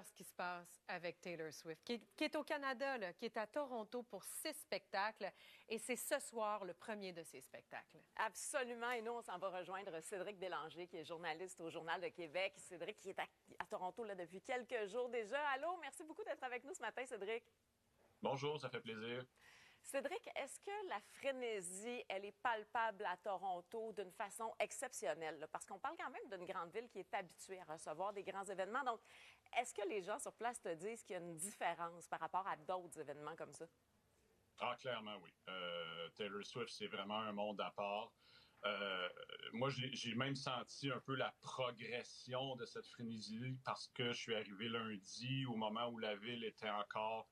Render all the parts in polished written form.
d'ailleurs ce qui se passe avec Taylor Swift, qui est au Canada, là, qui est à Toronto pour 6 spectacles. Et c'est ce soir le premier de ces spectacles. Absolument. Et nous, on s'en va rejoindre Cédric Bélanger, qui est journaliste au Journal de Québec. Cédric, qui est à Toronto là, depuis quelques jours déjà. Allô, merci beaucoup d'être avec nous ce matin, Cédric. Bonjour, ça fait plaisir. Cédric, est-ce que la frénésie, elle est palpable à Toronto d'une façon exceptionnelle? Là? Parce qu'on parle quand même d'une grande ville qui est habituée à recevoir des grands événements. Donc, est-ce que les gens sur place te disent qu'il y a une différence par rapport à d'autres événements comme ça? Ah, clairement, oui. Taylor Swift, c'est vraiment un monde à part. Moi, j'ai même senti un peu la progression de cette frénésie parce que je suis arrivé lundi au moment où la ville était encore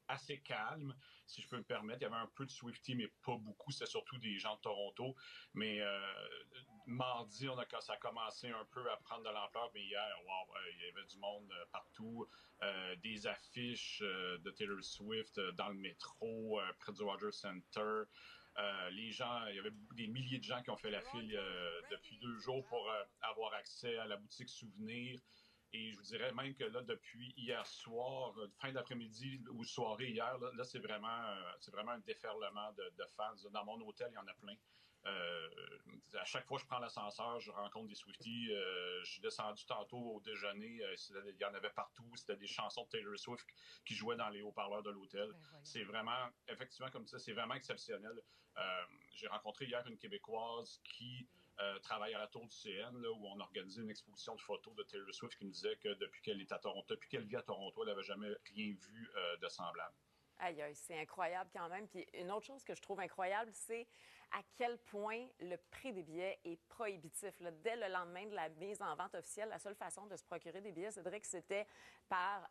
assez calme, si je peux me permettre. Il y avait un peu de Swiftie, mais pas beaucoup. C'était surtout des gens de Toronto. Mais mardi, ça a commencé un peu à prendre de l'ampleur. Mais hier, wow, il y avait du monde partout. Des affiches de Taylor Swift dans le métro, près du Rogers Center. Les gens, il y avait des milliers de gens qui ont fait la file depuis 2 jours pour avoir accès à la boutique Souvenir. Et je vous dirais même que là, depuis hier soir, fin d'après-midi ou soirée hier, là c'est vraiment un déferlement de fans. Dans mon hôtel, il y en a plein. À chaque fois que je prends l'ascenseur, je rencontre des Swifties. Je suis descendu tantôt au déjeuner. Il y en avait partout. C'était des chansons de Taylor Swift qui jouaient dans les haut-parleurs de l'hôtel. C'est vraiment, effectivement, comme ça, c'est vraiment exceptionnel. J'ai rencontré hier une Québécoise qui travaille à la Tour du CN, là, où on organisait une exposition de photos de Taylor Swift qui me disait que depuis qu'elle est à Toronto, depuis qu'elle vit à Toronto, elle n'avait jamais rien vu de semblable. Aïe, aïe, c'est incroyable quand même. Puis une autre chose que je trouve incroyable, c'est à quel point le prix des billets est prohibitif. Là, dès le lendemain de la mise en vente officielle, la seule façon de se procurer des billets, Cédric, c'était par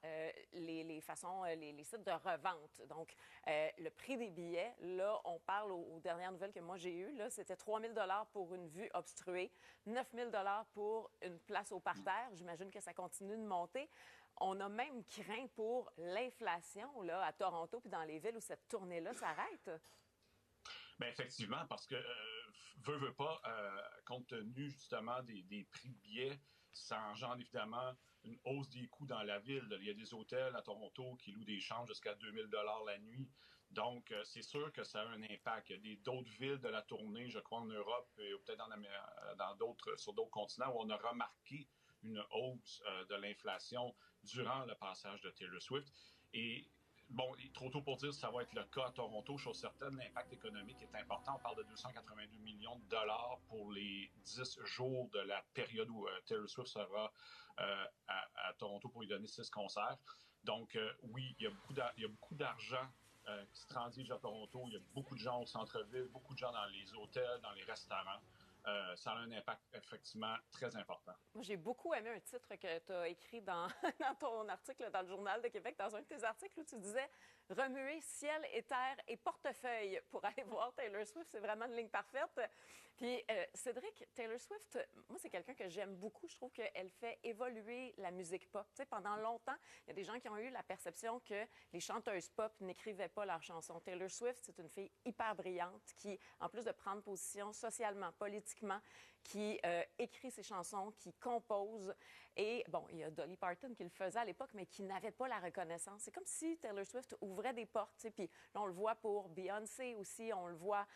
les sites de revente. Donc, le prix des billets, là, on parle aux dernières nouvelles que moi j'ai eues, là, c'était 3 000 $ pour une vue obstruée, 9 000 $ pour une place au parterre. J'imagine que ça continue de monter. On a même craint pour l'inflation là, à Toronto puis dans les villes où cette tournée-là s'arrête. Bien, effectivement, parce que veut pas, compte tenu justement des prix de billets, ça engendre évidemment une hausse des coûts dans la ville. Il y a des hôtels à Toronto qui louent des chambres jusqu'à 2 000 $ la nuit. Donc, c'est sûr que ça a un impact. Il y a d'autres villes de la tournée, je crois en Europe et peut-être sur d'autres continents où on a remarqué une hausse de l'inflation durant le passage de Taylor Swift. Et bon, trop tôt pour dire si ça va être le cas à Toronto. Chose certaine, l'impact économique est important. On parle de 282 millions de dollars pour les 10 jours de la période où Taylor Swift sera à Toronto pour lui donner 6 concerts. Donc, oui, il y a beaucoup d'argent qui se transige à Toronto. Il y a beaucoup de gens au centre-ville, beaucoup de gens dans les hôtels, dans les restaurants. Ça a un impact effectivement très important. Moi, j'ai beaucoup aimé un titre que tu as écrit dans ton article dans le Journal de Québec, dans un de tes articles où tu disais « Remuer ciel et terre et portefeuille pour aller voir Taylor Swift ». C'est vraiment une ligne parfaite. Puis, Cédric, Taylor Swift, moi, c'est quelqu'un que j'aime beaucoup. Je trouve qu'elle fait évoluer la musique pop. Tu sais, pendant longtemps, il y a des gens qui ont eu la perception que les chanteuses pop n'écrivaient pas leurs chansons. Taylor Swift, c'est une fille hyper brillante qui, en plus de prendre position socialement, politiquement, qui écrit ses chansons, qui compose. Et bon, il y a Dolly Parton qui le faisait à l'époque, mais qui n'avait pas la reconnaissance. C'est comme si Taylor Swift ouvrait des portes. Puis là, on le voit pour Beyoncé aussi, on le voit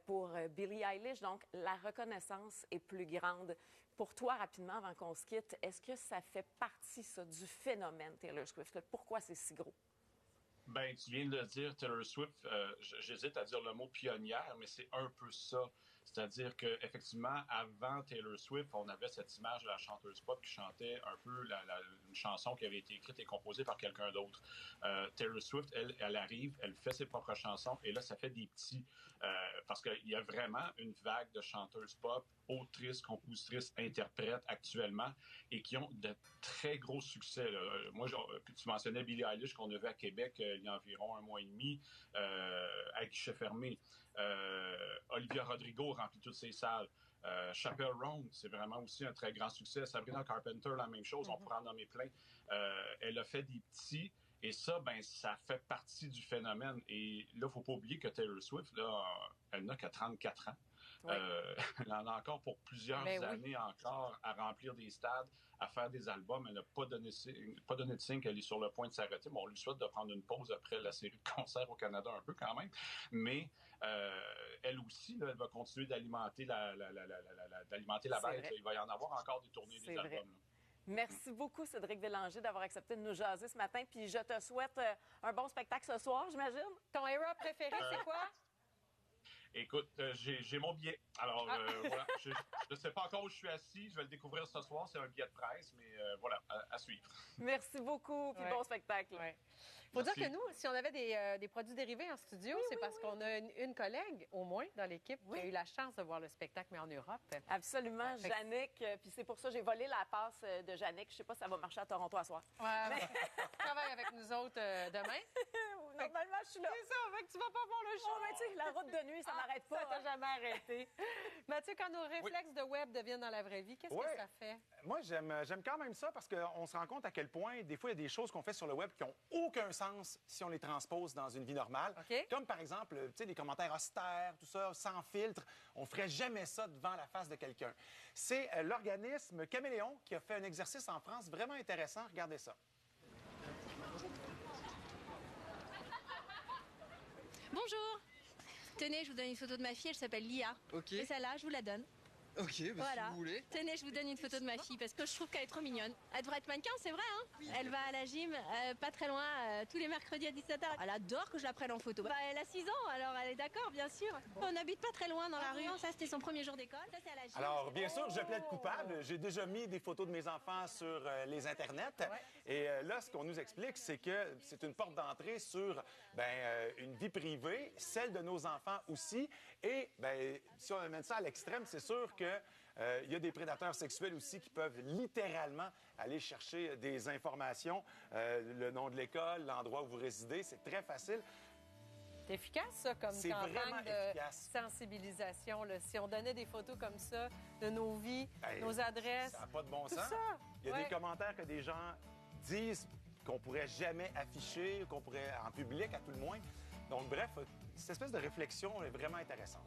pour Billie Eilish. Donc, la reconnaissance est plus grande. Pour toi, rapidement, avant qu'on se quitte, est-ce que ça fait partie, ça, du phénomène Taylor Swift? Pourquoi c'est si gros? Ben, tu viens de le dire, Taylor Swift, j'hésite à dire le mot pionnière, mais c'est un peu ça. C'est-à-dire que effectivement, avant Taylor Swift, on avait cette image de la chanteuse pop qui chantait un peu une chanson qui avait été écrite et composée par quelqu'un d'autre. Taylor Swift, elle arrive, elle fait ses propres chansons, et là, ça fait des petits... parce qu'il y a vraiment une vague de chanteuses pop, autrices, compositrices, interprètes actuellement, et qui ont de très gros succès. Là. Moi, tu mentionnais Billie Eilish qu'on a vu à Québec il y a environ 1 mois et demi, à guichet fermé. Olivia Rodrigo remplit toutes ses salles. Chappelle Roan, c'est vraiment aussi un très grand succès. Sabrina Carpenter, la même chose, on pourrait en nommer plein. Elle a fait des petits, et ça, ben, ça fait partie du phénomène. Et là, faut pas oublier que Taylor Swift, là, elle n'a que 34 ans. Oui. Elle en a encore pour plusieurs Ben oui. années encore à remplir des stades, à faire des albums. Elle n'a pas donné de signe qu'elle est sur le point de s'arrêter. Bon, on lui souhaite de prendre une pause après la série de concerts au Canada un peu quand même. Mais elle aussi, là, elle va continuer d'alimenter d'alimenter la C'est bête. vrai. Là. Il va y en avoir encore des tournées C'est des vrai. albums. Là. Merci beaucoup, Cédric Bélanger, d'avoir accepté de nous jaser ce matin. Puis je te souhaite un bon spectacle ce soir, j'imagine. Ton era préféré, c'est quoi? Écoute, j'ai mon billet. Alors, voilà, je ne sais pas encore où je suis assis. Je vais le découvrir ce soir. C'est un billet de presse, mais voilà, à suivre. Merci beaucoup, puis Ouais. bon spectacle. Ouais. Faut Merci. dire que nous, si on avait des produits dérivés en studio, c'est parce qu'on a une collègue, au moins, dans l'équipe, qui a eu la chance de voir le spectacle, mais en Europe. Absolument, Fait que- Jannick. Puis c'est pour ça que j'ai volé la passe de Jannick. Je sais pas si ça va marcher à Toronto à soir. Ouais, travaille avec nous autres demain. Normalement, je suis là. C'est ça, fait que tu vas pas voir le show. Oh, mais tu sais, la route de nuit, ça m'arrête pas. Ça t'a hein. jamais arrêté. Mathieu, quand nos réflexes de web deviennent dans la vraie vie, qu'est-ce Oui. que ça fait? Moi, j'aime quand même ça parce qu'on se rend compte à quel point, des fois, il y a des choses qu'on fait sur le web qui n'ont aucun sens si on les transpose dans une vie normale. OK. Comme, par exemple, tu sais, des commentaires austères, tout ça, sans filtre. On ferait jamais ça devant la face de quelqu'un. C'est l'organisme Caméléon qui a fait un exercice en France vraiment intéressant. Regardez ça. Bonjour. Tenez, je vous donne une photo de ma fille, elle s'appelle Lia. Ok, Et celle-là, je vous la donne. ok, bah, Voilà. si vous voulez. Tenez, je vous donne une photo de ma fille parce que je trouve qu'elle est trop mignonne. Elle devrait être mannequin, c'est vrai, hein? Elle va à la gym, pas très loin, tous les mercredis à 17h. Elle adore que je la prenne en photo. Bah, elle a 6 ans, alors elle est d'accord, bien sûr. On n'habite pas très loin dans la rue. Ça, c'était son premier jour d'école. Ça, c'est à la gym. Alors, bien sûr, je plaide coupable. J'ai déjà mis des photos de mes enfants sur les internets. Et là, ce qu'on nous explique, c'est que c'est une porte d'entrée sur une vie privée, celle de nos enfants aussi. Et si on amène ça à l'extrême, c'est sûr que il y a des prédateurs sexuels aussi qui peuvent littéralement aller chercher des informations, le nom de l'école, l'endroit où vous résidez. C'est très facile. C'est efficace, ça, comme C'est campagne vraiment de efficace. sensibilisation. Là. Si on donnait des photos comme ça de nos vies, nos adresses, Ça n'a pas de bon tout sens. ça. Il y a Ouais. des commentaires que des gens disent qu'on pourrait jamais afficher, qu'on pourrait en public à tout le moins. Donc, bref, cette espèce de réflexion est vraiment intéressante.